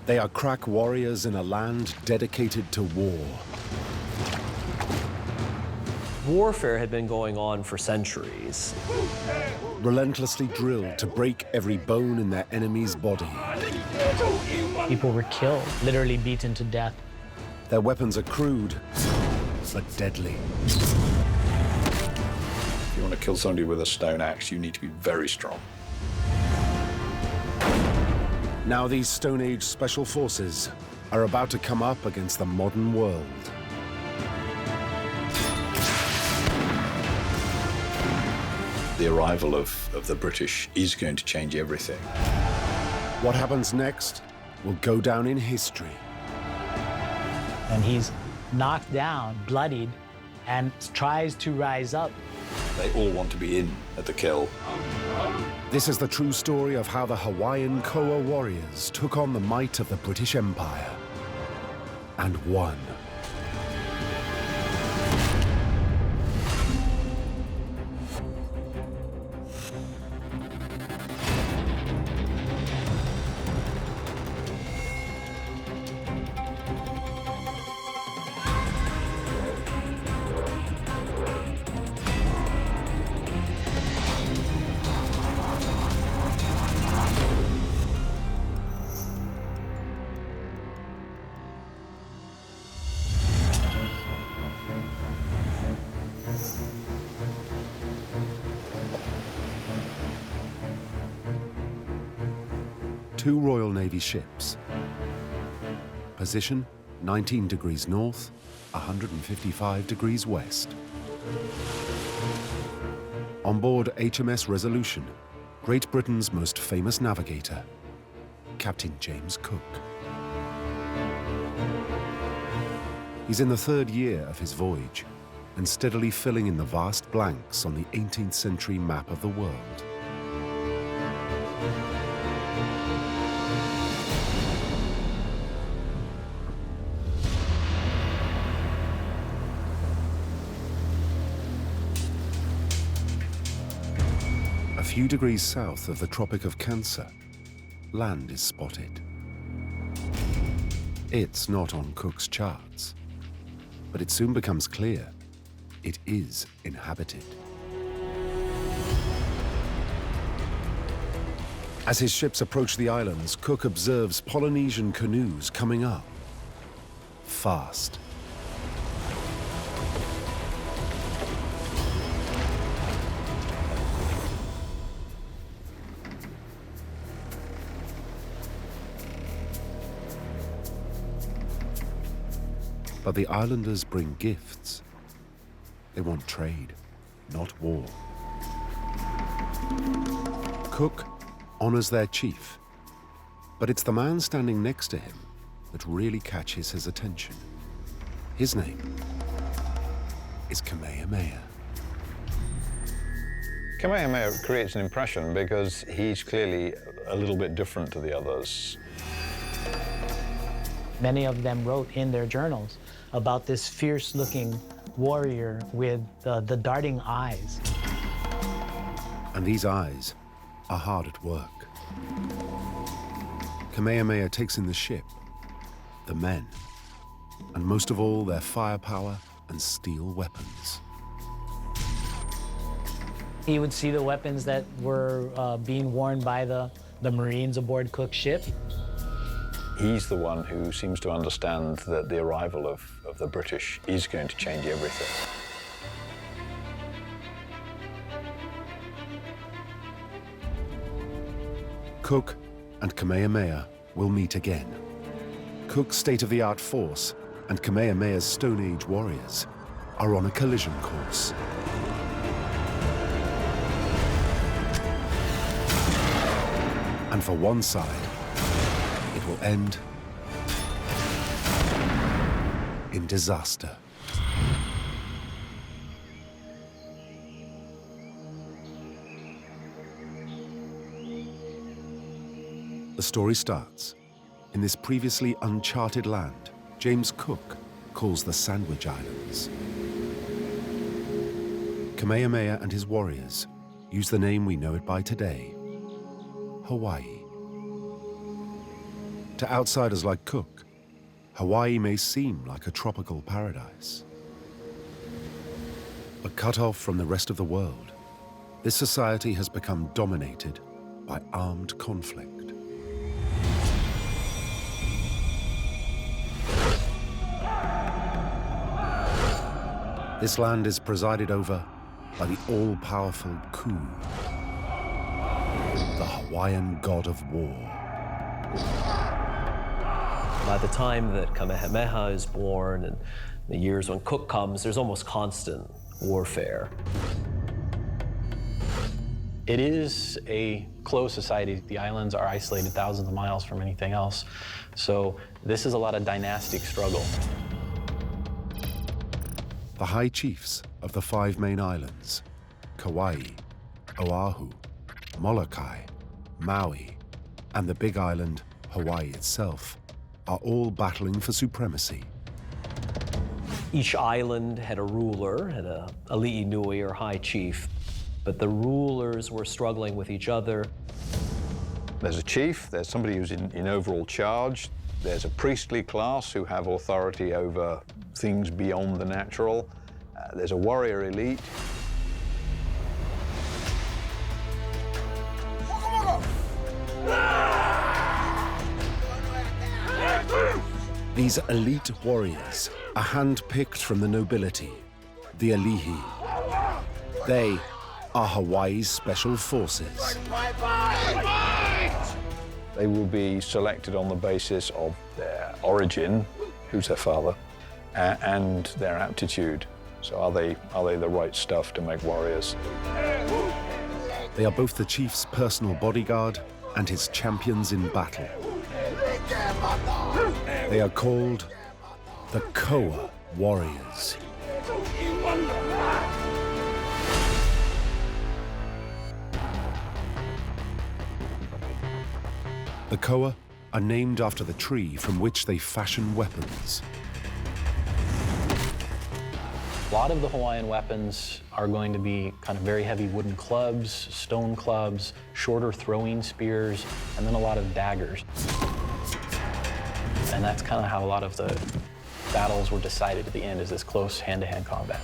They are crack warriors in a land dedicated to war. Warfare had been going on for centuries. Relentlessly drilled to break every bone in their enemy's body. People were killed, literally beaten to death. Their weapons are crude, but deadly. If you want to kill somebody with a stone axe, you need to be very strong. Now these Stone Age special forces are about to come up against the modern world. The arrival of the British is going to change everything. What happens next will go down in history. And he's knocked down, bloodied, and tries to rise up. They all want to be in at the kill. This is the true story of how the Hawaiian Koa warriors took on the might of the British Empire and won. Two Royal Navy ships. Position 19 degrees north, 155 degrees west. On board HMS Resolution, Great Britain's most famous navigator, Captain James Cook. He's in the third year of his voyage and steadily filling in the vast blanks on the 18th century map of the world. A few degrees south of the Tropic of Cancer, land is spotted. It's not on Cook's charts, but it soon becomes clear it is inhabited. As his ships approach the islands, Cook observes Polynesian canoes coming up, fast. But the islanders bring gifts. They want trade, not war. Cook honors their chief, but it's the man standing next to him that really catches his attention. His name is Kamehameha. Kamehameha creates an impression because he's clearly a little bit different to the others. Many of them wrote in their journals about this fierce-looking warrior with the darting eyes. And these eyes are hard at work. Kamehameha takes in the ship, the men, and most of all, their firepower and steel weapons. He would see the weapons that were being worn by the Marines aboard Cook's ship. He's the one who seems to understand that the arrival of the British is going to change everything. Cook and Kamehameha will meet again. Cook's state-of-the-art force and Kamehameha's Stone Age warriors are on a collision course. And for one side, it will end in disaster. The story starts in this previously uncharted land James Cook calls the Sandwich Islands. Kamehameha and his warriors use the name we know it by today, Hawaii. To outsiders like Cook, Hawaii may seem like a tropical paradise. But cut off from the rest of the world, this society has become dominated by armed conflict. This land is presided over by the all-powerful Ku, the Hawaiian god of war. By the time that Kamehameha is born and the years when Cook comes, there's almost constant warfare. It is a closed society. The islands are isolated thousands of miles from anything else. So this is a lot of dynastic struggle. The high chiefs of the 5 main islands, Kauai, Oahu, Molokai, Maui, and the big island, Hawaii itself, are all battling for supremacy. Each island had a ruler, had a ali'i nui or high chief, but the rulers were struggling with each other. There's a chief, there's somebody who's in overall charge, there's a priestly class who have authority over things beyond the natural, there's a warrior elite. These elite warriors are hand-picked from the nobility, the ali'i. They are Hawaii's special forces. They will be selected on the basis of their origin, who's their father, and their aptitude. So are they the right stuff to make warriors? They are both the chief's personal bodyguard and his champions in battle. They are called the Koa warriors. The Koa are named after the tree from which they fashion weapons. A lot of the Hawaiian weapons are going to be kind of very heavy wooden clubs, stone clubs, shorter throwing spears, and then a lot of daggers. And that's kind of how a lot of the battles were decided at the end, is this close hand-to-hand combat.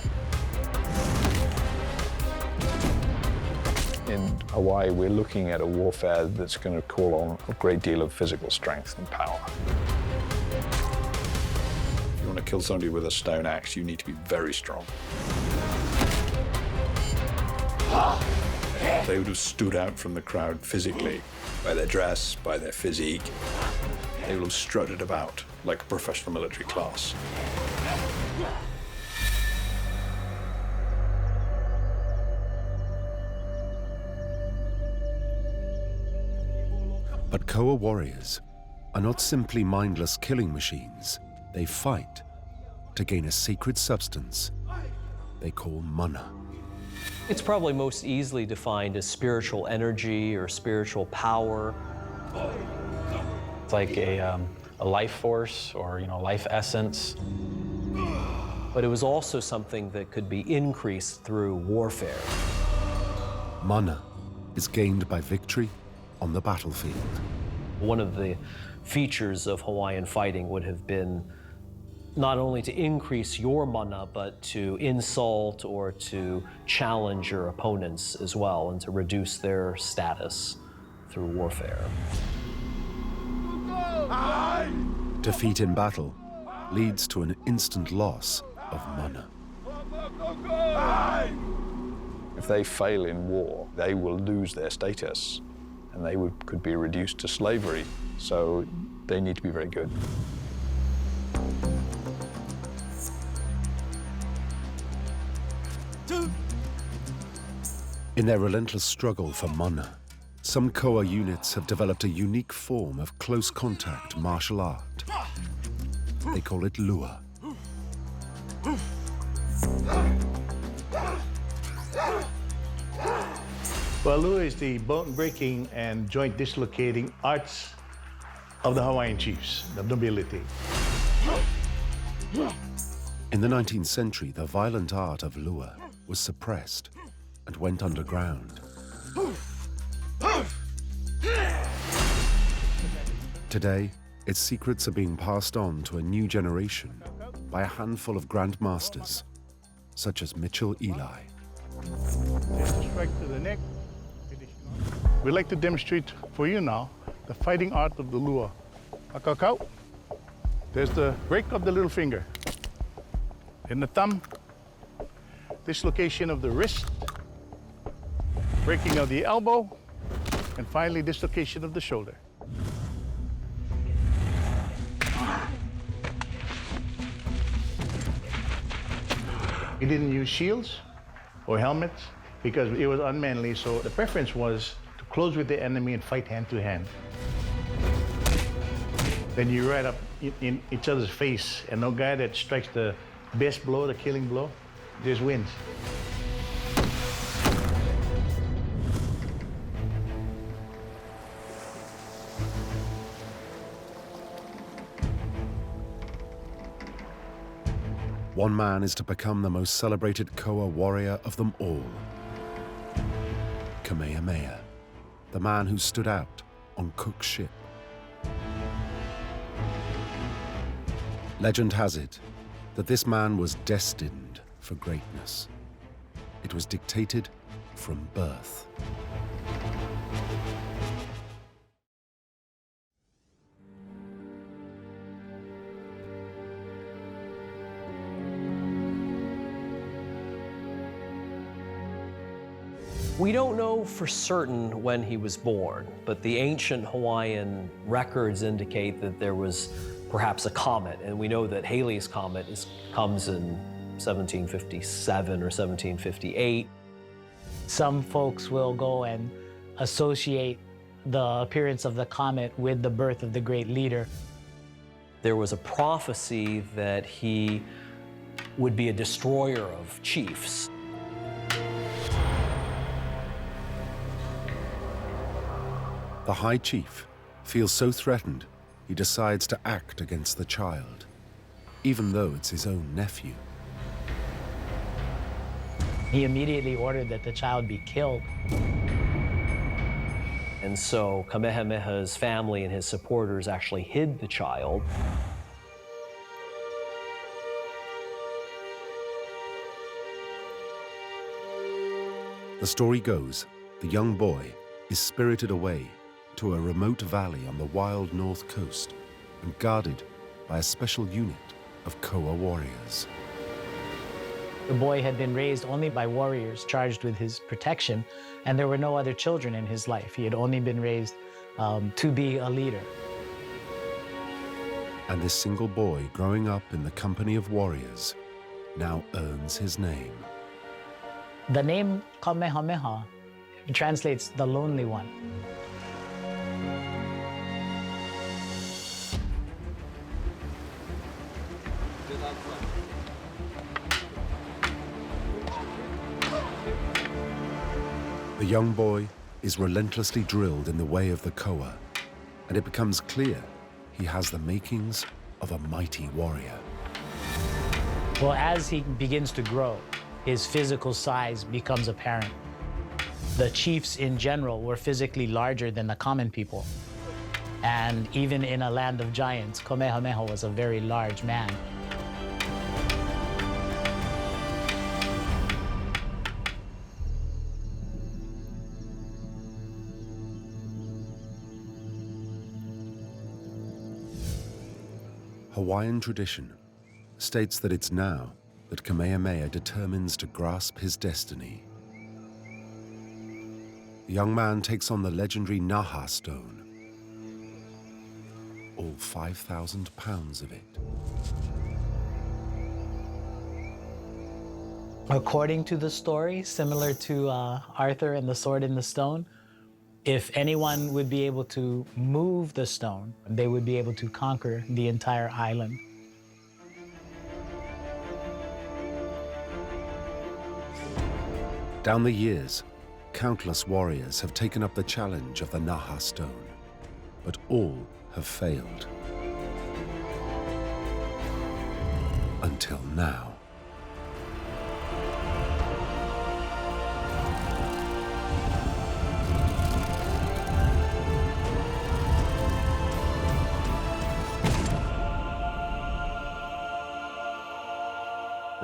In Hawaii, we're looking at a warfare that's going to call on a great deal of physical strength and power. If you want to kill somebody with a stone axe, you need to be very strong. They would have stood out from the crowd physically, by their dress, by their physique. They will have strutted about like a professional military class. But Koa warriors are not simply mindless killing machines. They fight to gain a sacred substance they call mana. It's probably most easily defined as spiritual energy or spiritual power. It's like a life force or, life essence. But it was also something that could be increased through warfare. Mana is gained by victory on the battlefield. One of the features of Hawaiian fighting would have been not only to increase your mana, but to insult or to challenge your opponents as well, and to reduce their status through warfare. Defeat in battle leads to an instant loss of mana. If they fail in war, they will lose their status, and they could be reduced to slavery. So they need to be very good. In their relentless struggle for mana, some Koa units have developed a unique form of close contact martial art. They call it lua. Well, lua is the bone-breaking and joint-dislocating arts of the Hawaiian chiefs, the nobility. In the 19th century, the violent art of lua was suppressed and went underground. Today, its secrets are being passed on to a new generation by a handful of grandmasters, such as Mitchell Eli. Strike to the neck. We'd like to demonstrate for you now the fighting art of the lua. Akakau. There's the break of the little finger. In the thumb, dislocation of the wrist, breaking of the elbow, and finally dislocation of the shoulder. We didn't use shields or helmets because it was unmanly, so the preference was to close with the enemy and fight hand to hand. Then you right up in each other's face, and no guy that strikes the best blow, the killing blow, just wins. One man is to become the most celebrated Koa warrior of them all. Kamehameha, the man who stood out on Cook's ship. Legend has it that this man was destined for greatness. It was dictated from birth. We don't know for certain when he was born, but the ancient Hawaiian records indicate that there was perhaps a comet, and we know that Halley's Comet comes in 1757 or 1758. Some folks will go and associate the appearance of the comet with the birth of the great leader. There was a prophecy that he would be a destroyer of chiefs. The High Chief feels so threatened, he decides to act against the child, even though it's his own nephew. He immediately ordered that the child be killed. And so Kamehameha's family and his supporters actually hid the child. The story goes, the young boy is spirited away to a remote valley on the wild north coast and guarded by a special unit of Koa warriors. The boy had been raised only by warriors charged with his protection, and there were no other children in his life. He had only been raised to be a leader. And this single boy growing up in the company of warriors now earns his name. The name Kamehameha translates the lonely one. The young boy is relentlessly drilled in the way of the Koa, and it becomes clear he has the makings of a mighty warrior. Well, as he begins to grow, his physical size becomes apparent. The chiefs in general were physically larger than the common people. And even in a land of giants, Kamehameha was a very large man. Hawaiian tradition states that it's now that Kamehameha determines to grasp his destiny. The young man takes on the legendary Naha stone, all 5,000 pounds of it. According to the story, similar to Arthur and the sword in the stone, if anyone would be able to move the stone, they would be able to conquer the entire island. Down the years, countless warriors have taken up the challenge of the Naha stone, but all have failed. Until now.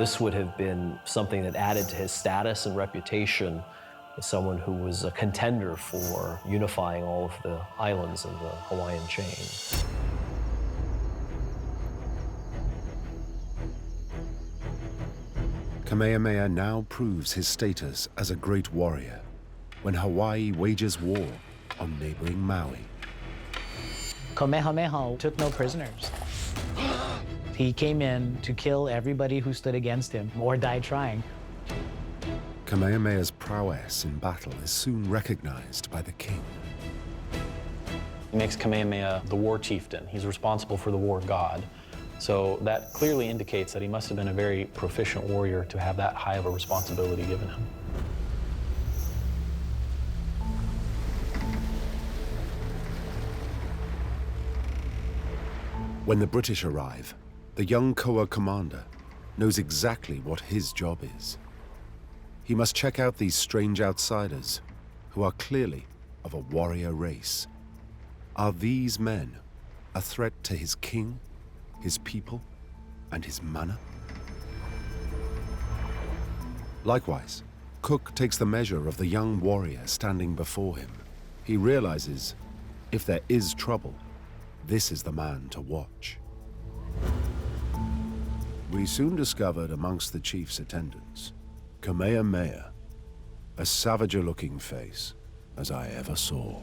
This would have been something that added to his status and reputation as someone who was a contender for unifying all of the islands in the Hawaiian chain. Kamehameha now proves his status as a great warrior when Hawaii wages war on neighboring Maui. Kamehameha took no prisoners. He came in to kill everybody who stood against him or died trying. Kamehameha's prowess in battle is soon recognized by the king. He makes Kamehameha the war chieftain. He's responsible for the war god. So that clearly indicates that he must have been a very proficient warrior to have that high of a responsibility given him. When the British arrive, the young Koa commander knows exactly what his job is. He must check out these strange outsiders who are clearly of a warrior race. Are these men a threat to his king, his people, and his mana? Likewise, Cook takes the measure of the young warrior standing before him. He realizes, if there is trouble, this is the man to watch. We soon discovered amongst the chief's attendants Kamehameha, a savager-looking face as I ever saw.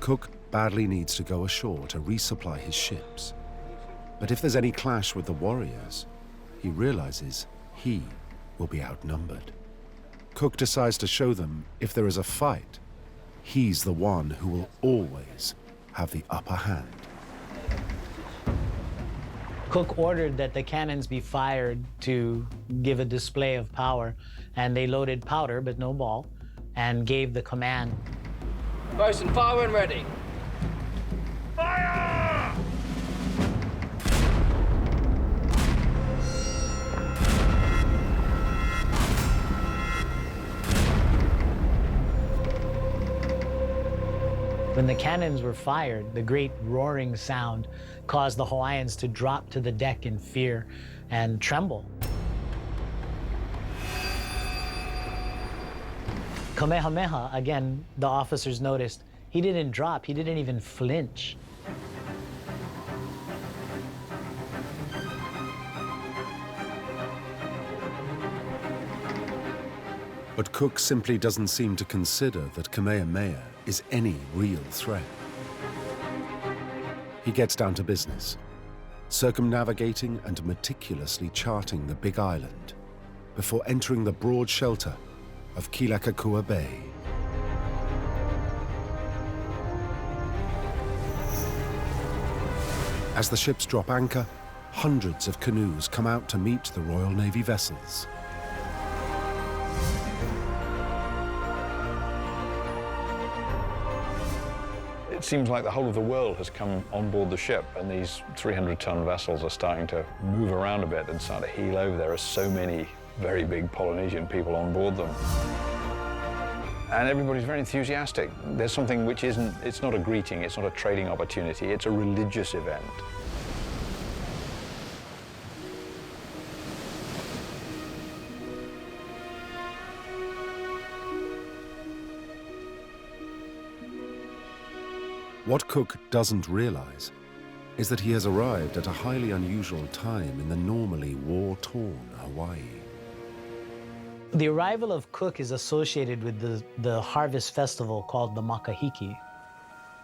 Cook badly needs to go ashore to resupply his ships. But if there's any clash with the warriors, he realizes he will be outnumbered. Cook decides to show them if there is a fight, he's the one who will always have the upper hand. Cook ordered that the cannons be fired to give a display of power, and they loaded powder, but no ball, and gave the command. Bosun, fire when ready. Fire! When the cannons were fired, the great roaring sound caused the Hawaiians to drop to the deck in fear and tremble. Kamehameha, again, the officers noticed, he didn't drop, he didn't even flinch. But Cook simply doesn't seem to consider that Kamehameha is any real threat. He gets down to business, circumnavigating and meticulously charting the Big Island before entering the broad shelter of Kealakekua Bay. As the ships drop anchor, hundreds of canoes come out to meet the Royal Navy vessels. It seems like the whole of the world has come on board the ship, and these 300-ton vessels are starting to move around a bit and start to heel over. There are so many very big Polynesian people on board them. And everybody's very enthusiastic. There's something which isn't, it's not a greeting, it's not a trading opportunity, it's a religious event. What Cook doesn't realize is that he has arrived at a highly unusual time in the normally war-torn Hawaii. The arrival of Cook is associated with the harvest festival called the Makahiki.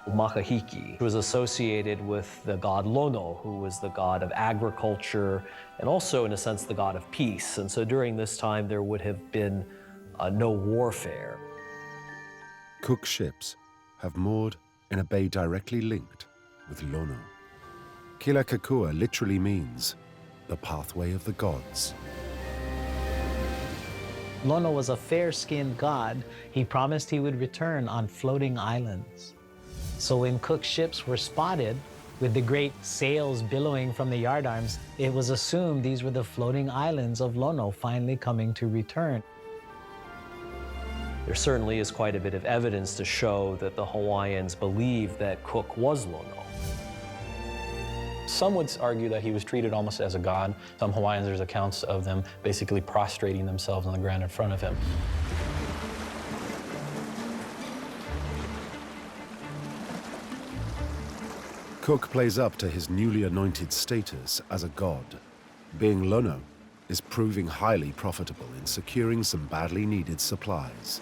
Makahiki was associated with the god Lono, who was the god of agriculture and also, in a sense, the god of peace. And so during this time, there would have been no warfare. Cook's ships have moored in a bay directly linked with Lono. Kealakekua literally means the pathway of the gods. Lono was a fair-skinned god. He promised he would return on floating islands. So when Cook's ships were spotted with the great sails billowing from the yardarms, it was assumed these were the floating islands of Lono finally coming to return. There certainly is quite a bit of evidence to show that the Hawaiians believed that Cook was Lono. Some would argue that he was treated almost as a god. Some Hawaiians, there's accounts of them basically prostrating themselves on the ground in front of him. Cook plays up to his newly anointed status as a god. Being Lono is proving highly profitable in securing some badly needed supplies.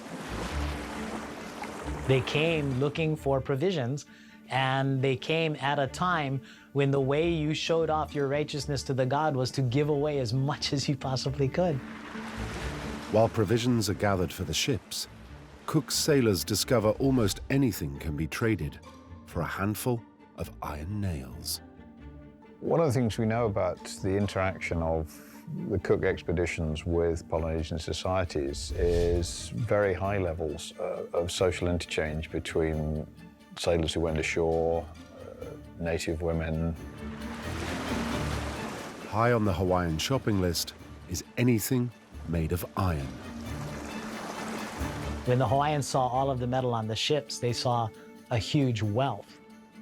They came looking for provisions, and they came at a time when the way you showed off your righteousness to the god was to give away as much as you possibly could. While provisions are gathered for the ships, Cook's sailors discover almost anything can be traded for a handful of iron nails. One of the things we know about the interaction of the Cook expeditions with Polynesian societies is very high levels of social interchange between sailors who went ashore, native women. High on the Hawaiian shopping list is anything made of iron. When the Hawaiians saw all of the metal on the ships, they saw a huge wealth.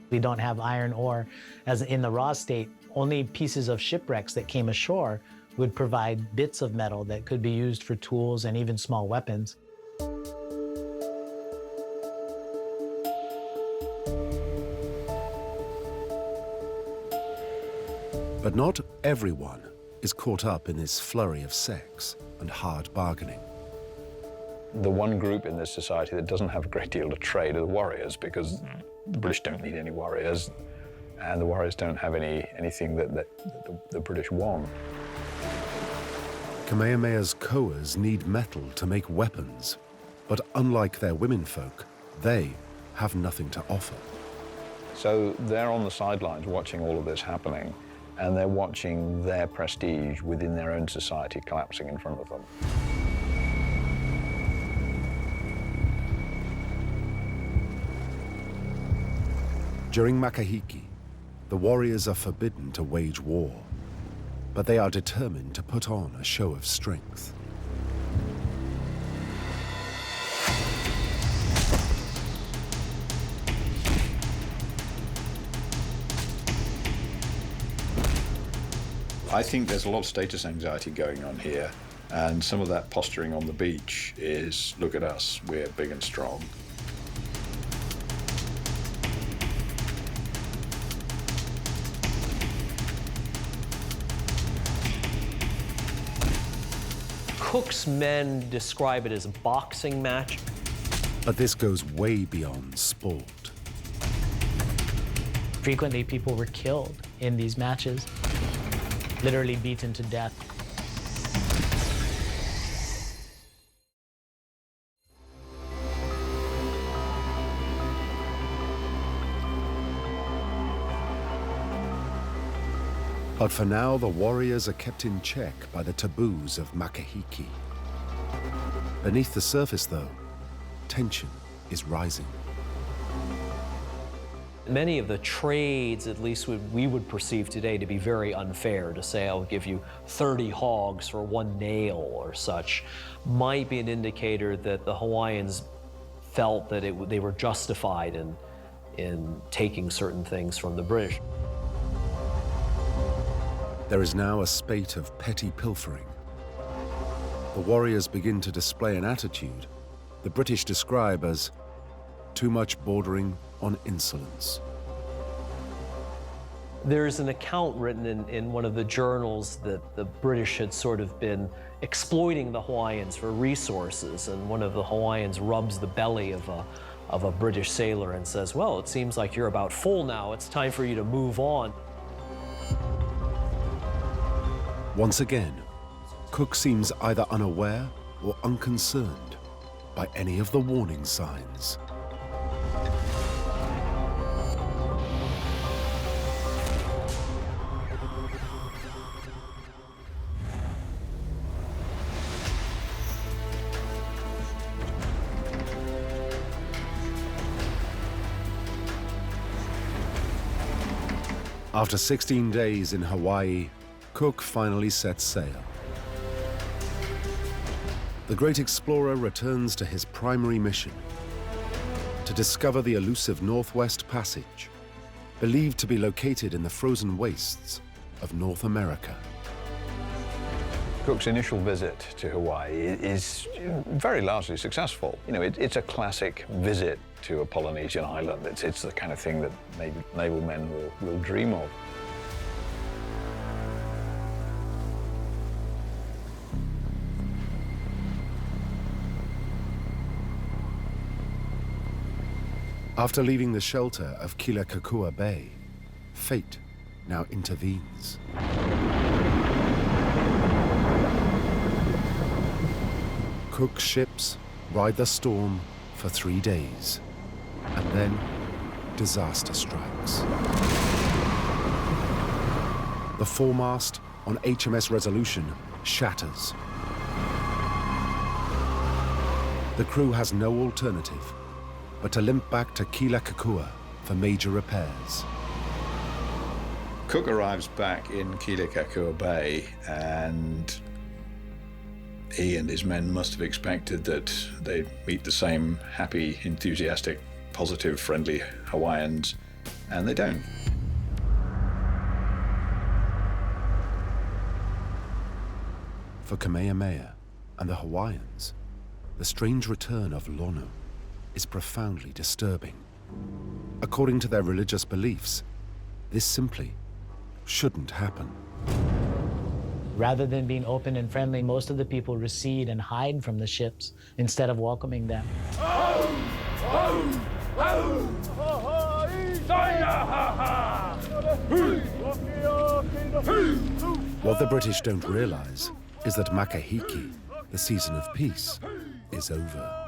We don't have iron ore. As in the raw state, only pieces of shipwrecks that came ashore would provide bits of metal that could be used for tools and even small weapons. But not everyone is caught up in this flurry of sex and hard bargaining. The one group in this society that doesn't have a great deal of trade are the warriors, because the British don't need any warriors, and the warriors don't have anything that the British want. Kamehameha's Koas need metal to make weapons, but unlike their womenfolk, they have nothing to offer. So they're on the sidelines watching all of this happening, and they're watching their prestige within their own society collapsing in front of them. During Makahiki, the warriors are forbidden to wage war, but they are determined to put on a show of strength. I think there's a lot of status anxiety going on here, and some of that posturing on the beach is, look at us, we're big and strong. Cook's men describe it as a boxing match. But this goes way beyond sport. Frequently, people were killed in these matches, literally beaten to death. But for now, the warriors are kept in check by the taboos of Makahiki. Beneath the surface, though, tension is rising. Many of the trades, at least we would perceive today to be very unfair, to say I'll give you 30 hogs for one nail or such, might be an indicator that the Hawaiians felt that they were justified in taking certain things from the British. There is now a spate of petty pilfering. The warriors begin to display an attitude the British describe as too much bordering on insolence. There's an account written in one of the journals that the British had sort of been exploiting the Hawaiians for resources, and one of the Hawaiians rubs the belly of a British sailor and says, well, it seems like you're about full now, it's time for you to move on. Once again, Cook seems either unaware or unconcerned by any of the warning signs. After 16 days in Hawaii, Cook finally sets sail. The great explorer returns to his primary mission, to discover the elusive Northwest Passage believed to be located in the frozen wastes of North America. Cook's initial visit to Hawaii is very largely successful. You know, it's a classic visit to a Polynesian island. It's the kind of thing that naval men will dream of. After leaving the shelter of Kealakekua Bay, fate now intervenes. Cook's ships ride the storm for 3 days, and then disaster strikes. The foremast on HMS Resolution shatters. The crew has no alternative but to limp back to Kealakekua for major repairs. Cook arrives back in Kealakekua Bay, and he and his men must have expected that they'd meet the same happy, enthusiastic, positive, friendly Hawaiians, and they don't. For Kamehameha and the Hawaiians, the strange return of Lono is profoundly disturbing. According to their religious beliefs, this simply shouldn't happen. Rather than being open and friendly, most of the people recede and hide from the ships instead of welcoming them. What the British don't realize is that Makahiki, the season of peace, is over.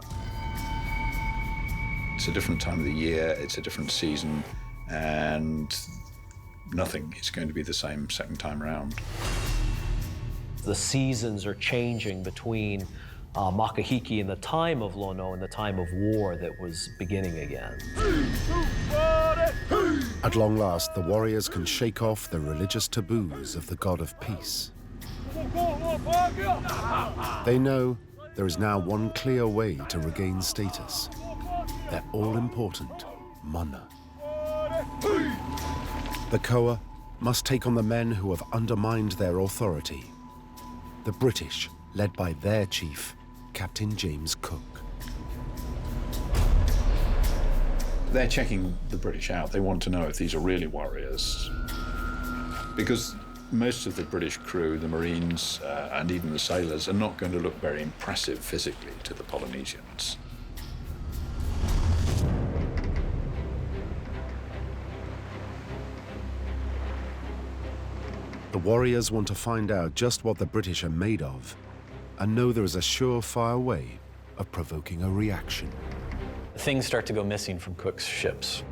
It's a different time of the year, it's a different season, and nothing is going to be the same second time around. The seasons are changing between Makahiki and the time of Lono and the time of war that was beginning again. At long last, the warriors can shake off the religious taboos of the god of peace. They know there is now one clear way to regain status. Their all-important mana. The Koa must take on the men who have undermined their authority. The British, led by their chief, Captain James Cook. They're checking the British out. They want to know if these are really warriors. Because most of the British crew, the Marines, and even the sailors, are not going to look very impressive physically to the Polynesians. The warriors want to find out just what the British are made of, and know there is a surefire way of provoking a reaction. Things start to go missing from Cook's ships.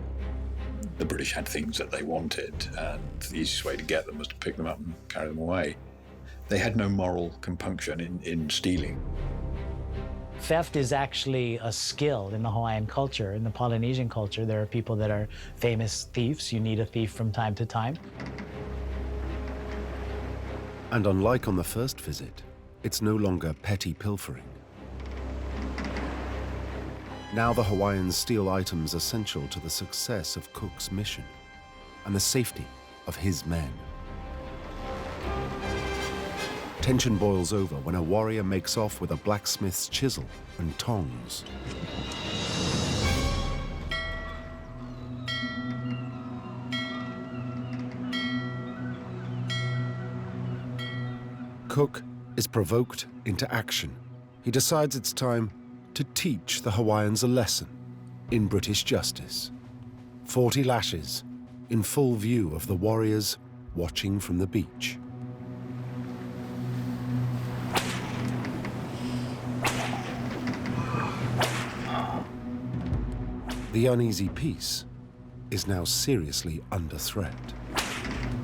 The British had things that they wanted, and the easiest way to get them was to pick them up and carry them away. They had no moral compunction in stealing. Theft is actually a skill in the Hawaiian culture. In the Polynesian culture, there are people that are famous thieves. You need a thief from time to time. And unlike on the first visit, it's no longer petty pilfering. Now the Hawaiians steal items essential to the success of Cook's mission and the safety of his men. Tension boils over when a warrior makes off with a blacksmith's chisel and tongs. Cook is provoked into action. He decides it's time to teach the Hawaiians a lesson in British justice. 40 lashes in full view of the warriors watching from the beach. The uneasy peace is now seriously under threat.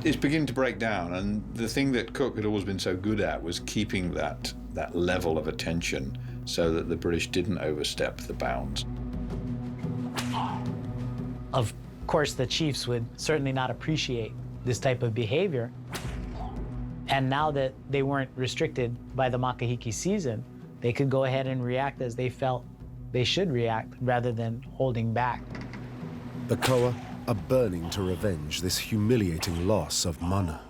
It's beginning to break down, and the thing that Cook had always been so good at was keeping that level of attention so that the British didn't overstep the bounds. Of course, the chiefs would certainly not appreciate this type of behavior. And now that they weren't restricted by the Makahiki season, they could go ahead and react as they felt they should react rather than holding back. The Koa are burning to revenge this humiliating loss of mana.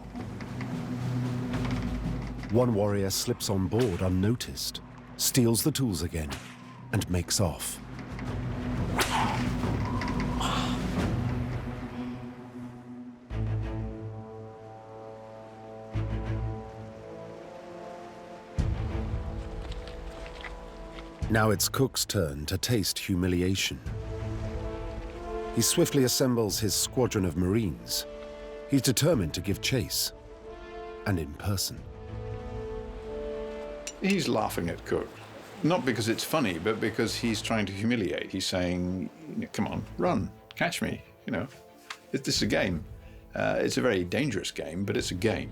One warrior slips on board unnoticed, steals the tools again, and makes off. Now it's Cook's turn to taste humiliation. He swiftly assembles his squadron of Marines. He's determined to give chase, and in person. He's laughing at Cook, not because it's funny, but because he's trying to humiliate. He's saying, come on, run, catch me, This is a game. It's a very dangerous game, but it's a game.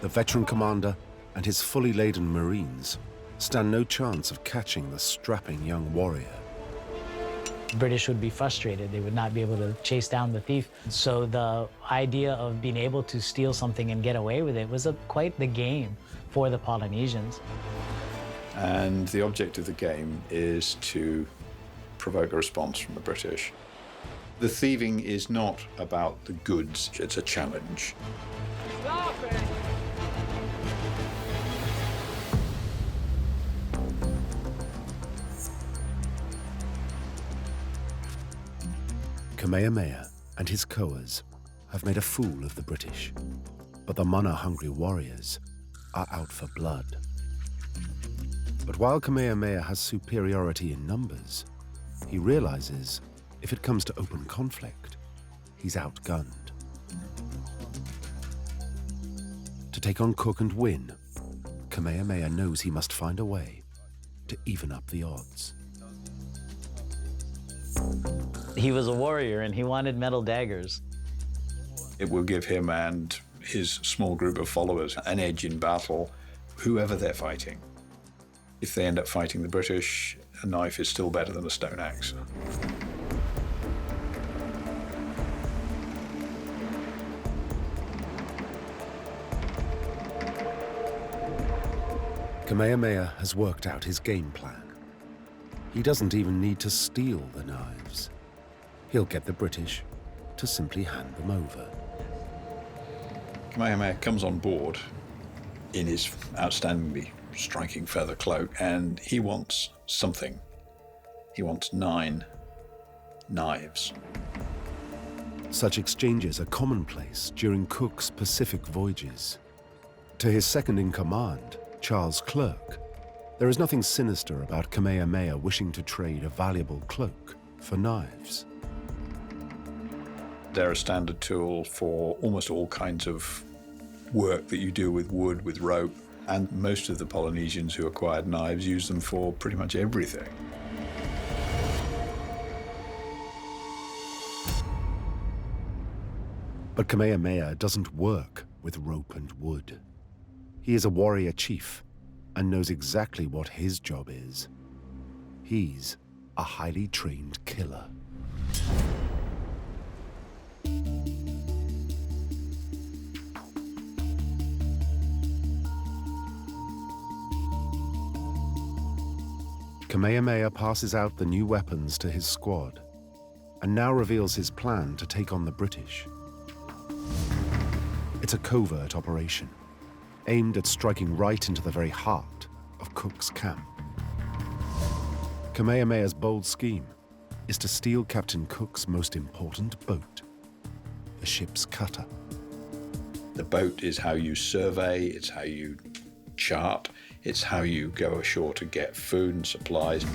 The veteran commander and his fully laden Marines stand no chance of catching the strapping young warrior. The British would be frustrated. They would not be able to chase down the thief. So the idea of being able to steal something and get away with it was quite the game for the Polynesians. And the object of the game is to provoke a response from the British. The thieving is not about the goods, it's a challenge. Stop it! Kamehameha and his Koas have made a fool of the British, but the mana-hungry warriors are out for blood. But while Kamehameha has superiority in numbers, he realizes if it comes to open conflict, he's outgunned. To take on Cook and win, Kamehameha knows he must find a way to even up the odds. He was a warrior and he wanted metal daggers. It will give him and his small group of followers an edge in battle, whoever they're fighting. If they end up fighting the British, a knife is still better than a stone axe. Kamehameha has worked out his game plan. He doesn't even need to steal the knives. He'll get the British to simply hand them over. Kamehameha comes on board in his outstandingly striking feather cloak, and he wants something. He wants 9 knives. Such exchanges are commonplace during Cook's Pacific voyages. To his second-in-command, Charles Clerk, there is nothing sinister about Kamehameha wishing to trade a valuable cloak for knives. They're a standard tool for almost all kinds of work that you do with wood, with rope, and most of the Polynesians who acquired knives use them for pretty much everything. But Kamehameha doesn't work with rope and wood. He is a warrior chief and knows exactly what his job is. He's a highly trained killer. Kamehameha passes out the new weapons to his squad and now reveals his plan to take on the British. It's a covert operation, aimed at striking right into the very heart of Cook's camp. Kamehameha's bold scheme is to steal Captain Cook's most important boat, the ship's cutter. The boat is how you survey, it's how you chart, it's how you go ashore to get food and supplies.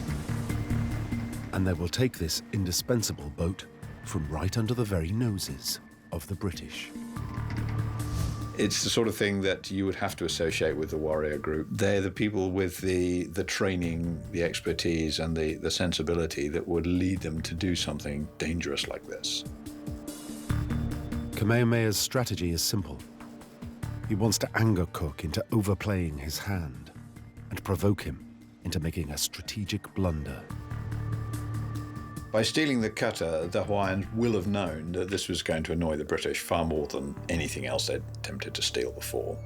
And they will take this indispensable boat from right under the very noses of the British. It's the sort of thing that you would have to associate with the warrior group. They're the people with the training, the expertise, and the sensibility that would lead them to do something dangerous like this. Kamehameha's strategy is simple. He wants to anger Cook into overplaying his hand and provoke him into making a strategic blunder. By stealing the cutter, the Hawaiians will have known that this was going to annoy the British far more than anything else they'd attempted to steal before.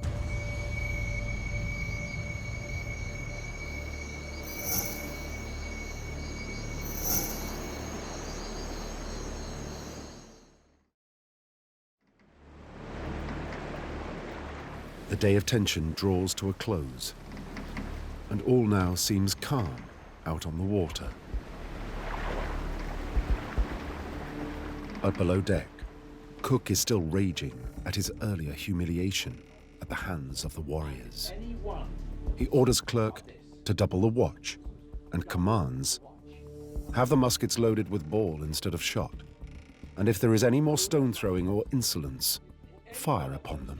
The day of tension draws to a close, and all now seems calm out on the water. But below deck, Cook is still raging at his earlier humiliation at the hands of the warriors. He orders Clerk to double the watch and commands, have the muskets loaded with ball instead of shot, and if there is any more stone throwing or insolence, fire upon them.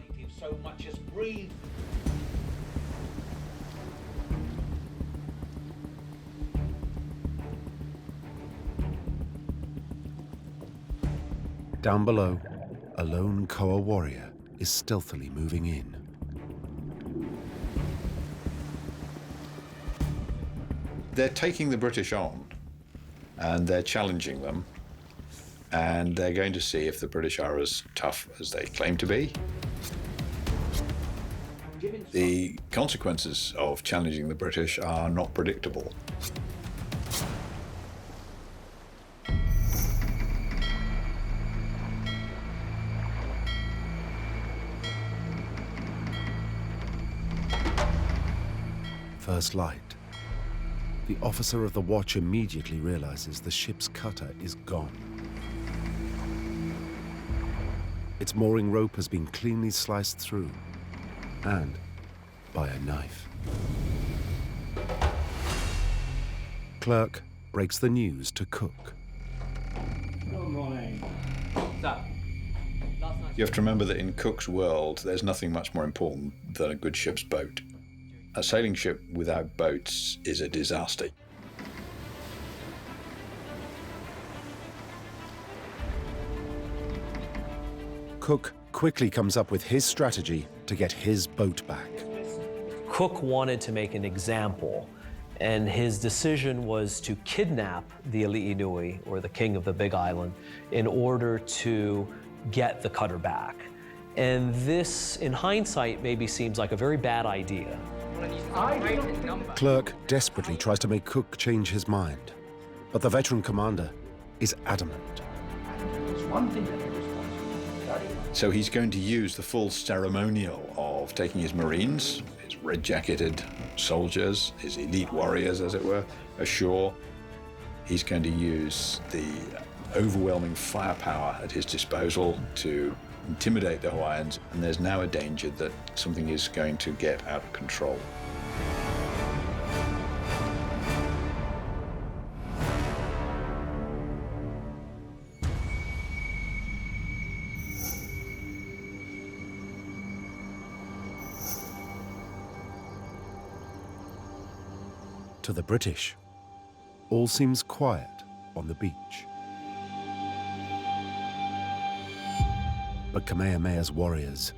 Down below, a lone Koa warrior is stealthily moving in. They're taking the British on, and they're challenging them, and they're going to see if the British are as tough as they claim to be. The consequences of challenging the British are not predictable. First light. The officer of the watch immediately realizes the ship's cutter is gone. Its mooring rope has been cleanly sliced through, and by a knife. Clerk breaks the news to Cook. Good morning. You have to remember that in Cook's world, there's nothing much more important than a good ship's boat. A sailing ship without boats is a disaster. Cook quickly comes up with his strategy to get his boat back. Cook wanted to make an example, and his decision was to kidnap the Ali'i, or the king of the Big Island, in order to get the cutter back. And this, in hindsight, maybe seems like a very bad idea. Clerk desperately tries to make Cook change his mind, but the veteran commander is adamant. So he's going to use the full ceremonial of taking his Marines, his red-jacketed soldiers, his elite warriors, as it were, ashore. He's going to use the overwhelming firepower at his disposal to intimidate the Hawaiians, and there's now a danger that something is going to get out of control. To the British, all seems quiet on the beach. But Kamehameha's warriors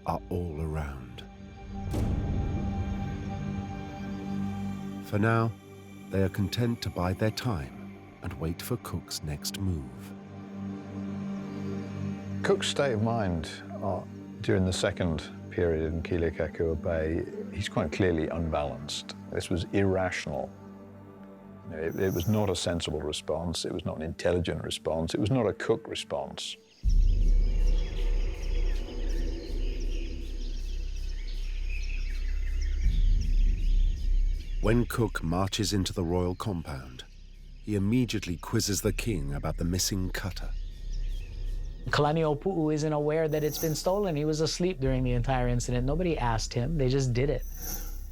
are all around. For now, they are content to bide their time and wait for Cook's next move. Cook's state of mind during the second period in Kealakekua Bay, he's quite clearly unbalanced. This was irrational. It was not a sensible response. It was not an intelligent response. It was not a Cook response. When Cook marches into the royal compound, he immediately quizzes the king about the missing cutter. Kalaniʻopuʻu isn't aware that it's been stolen. He was asleep during the entire incident. Nobody asked him. They just did it.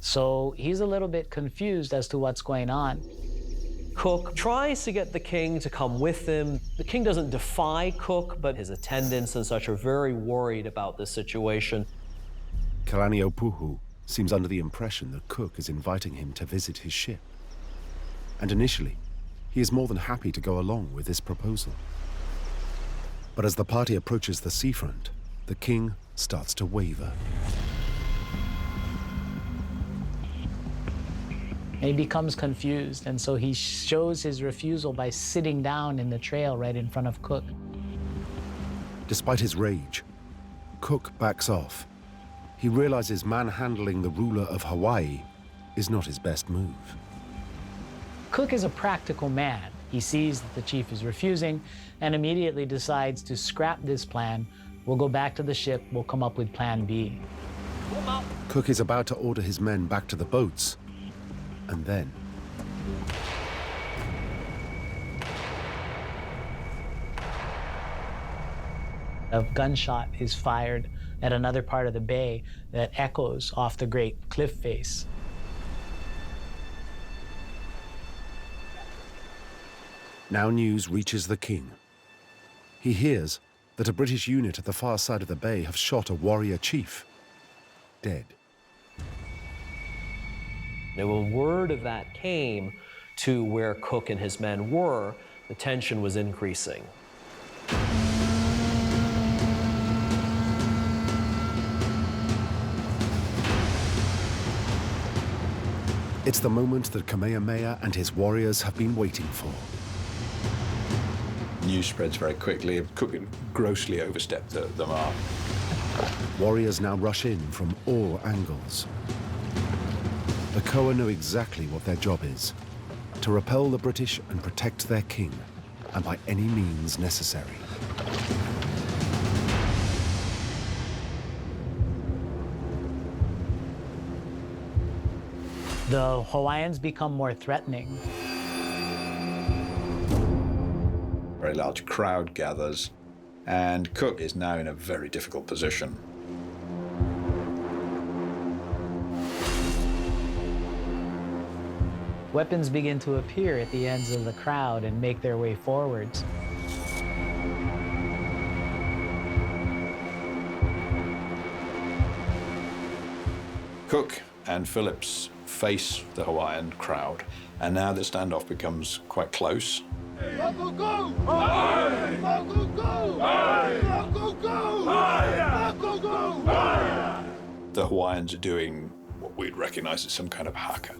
So he's a little bit confused as to what's going on. Cook tries to get the king to come with him. The king doesn't defy Cook, but his attendants and such are very worried about this situation. Kalaniʻopuʻu seems under the impression that Cook is inviting him to visit his ship. And initially, he is more than happy to go along with this proposal. But as the party approaches the seafront, the king starts to waver. He becomes confused, and so he shows his refusal by sitting down in the trail right in front of Cook. Despite his rage, Cook backs off. He realizes manhandling the ruler of Hawaii is not his best move. Cook is a practical man. He sees that the chief is refusing and immediately decides to scrap this plan. We'll go back to the ship, we'll come up with plan B. Cook is about to order his men back to the boats, and then... A gunshot is fired at another part of the bay that echoes off the great cliff face. Now news reaches the king. He hears that a British unit at the far side of the bay have shot a warrior chief, dead. Now, when word of that came to where Cook and his men were, the tension was increasing. It's the moment that Kamehameha and his warriors have been waiting for. News spreads very quickly. Cook had grossly overstepped the mark. Warriors now rush in from all angles. The Koa know exactly what their job is: to repel the British and protect their king, and by any means necessary. The Hawaiians become more threatening. A very large crowd gathers, and Cook is now in a very difficult position. Weapons begin to appear at the ends of the crowd and make their way forwards. Cook and Phillips face the Hawaiian crowd, and now the standoff becomes quite close. The Hawaiians are doing what we'd recognize as some kind of haka.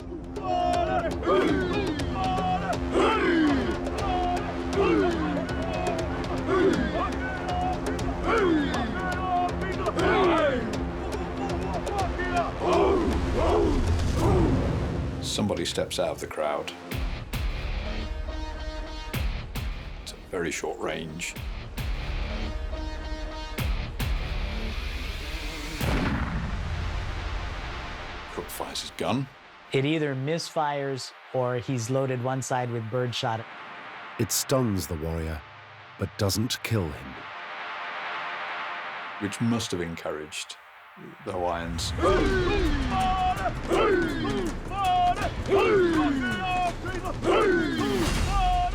Somebody steps out of the crowd. It's a very short range. Cook fires his gun. It either misfires or he's loaded one side with birdshot. It stuns the warrior, but doesn't kill him. Which must have encouraged the Hawaiians.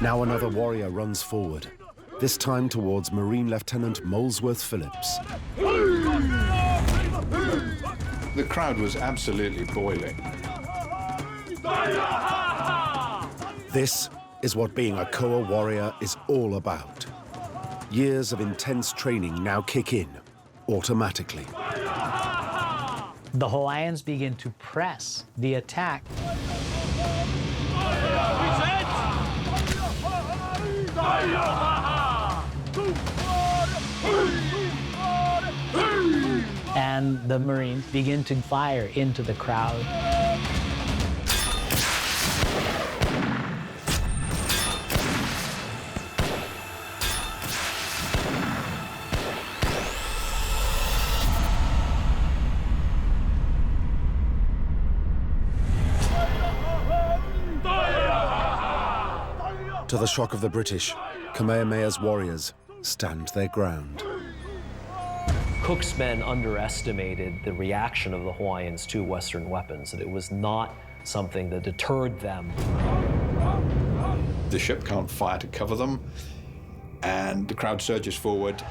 Now another warrior runs forward, this time towards Marine Lieutenant Molesworth Phillips. The crowd was absolutely boiling. This is what being a Koa warrior is all about. Years of intense training now kick in, automatically. The Hawaiians begin to press the attack. And the Marines begin to fire into the crowd. To the shock of the British, Kamehameha's warriors stand their ground. Cook's men underestimated the reaction of the Hawaiians to Western weapons, and it was not something that deterred them. The ship can't fire to cover them, and the crowd surges forward.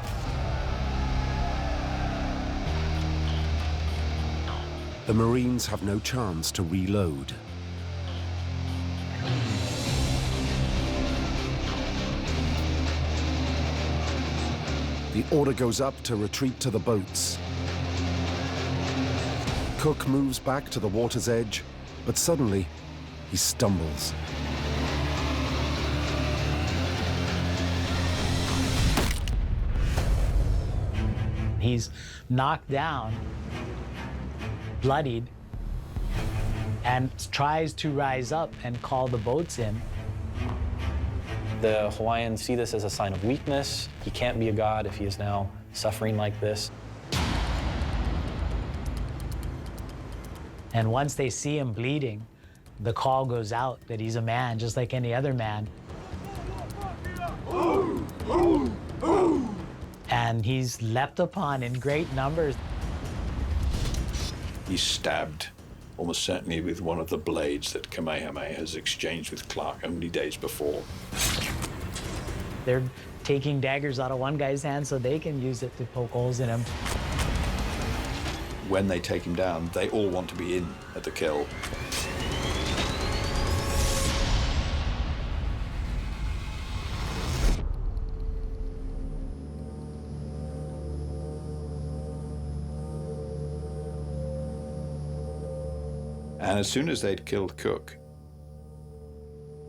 The Marines have no chance to reload. The order goes up to retreat to the boats. Cook moves back to the water's edge, but suddenly he stumbles. He's knocked down, bloodied, and tries to rise up and call the boats in. The Hawaiians see this as a sign of weakness. He can't be a god if he is now suffering like this. And once they see him bleeding, the call goes out that he's a man, just like any other man. And he's leapt upon in great numbers. He's stabbed, almost certainly with one of the blades that Kamehameha has exchanged with Clark only days before. They're taking daggers out of one guy's hand so they can use it to poke holes in him. When they take him down, they all want to be in at the kill. And as soon as they'd killed Cook,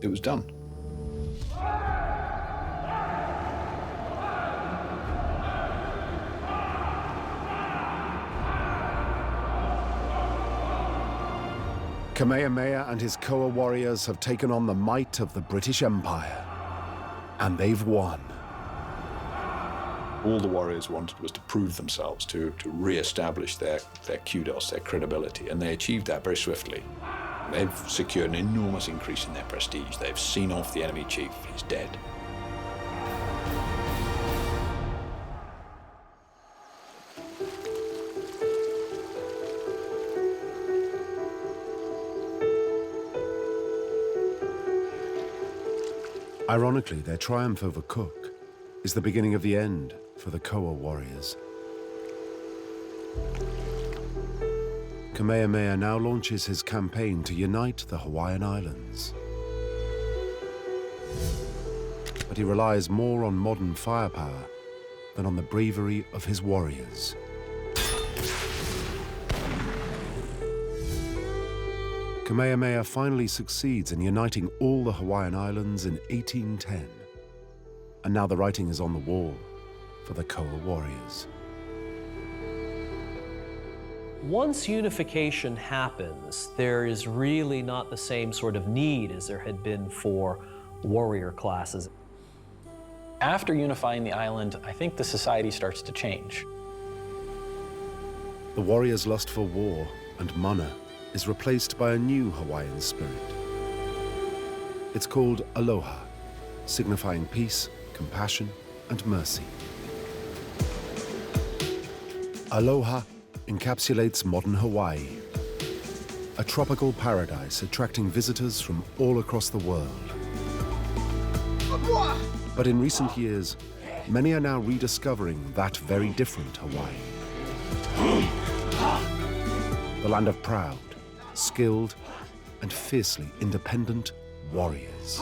it was done. Kamehameha and his Koa warriors have taken on the might of the British Empire. And they've won. All the warriors wanted was to prove themselves, to re-establish their kudos, their credibility, and they achieved that very swiftly. They've secured an enormous increase in their prestige. They've seen off the enemy chief. He's dead. Ironically, their triumph over Cook is the beginning of the end for the Koa warriors. Kamehameha now launches his campaign to unite the Hawaiian Islands. But he relies more on modern firepower than on the bravery of his warriors. Kamehameha finally succeeds in uniting all the Hawaiian Islands in 1810. And now the writing is on the wall for the Koa warriors. Once unification happens, there is really not the same sort of need as there had been for warrior classes. After unifying the island, I think the society starts to change. The warriors' lust for war and mana is replaced by a new Hawaiian spirit. It's called aloha, signifying peace, compassion, and mercy. Aloha encapsulates modern Hawaii, a tropical paradise attracting visitors from all across the world. But in recent years, many are now rediscovering that very different Hawaii. The land of proud, skilled, and fiercely independent warriors.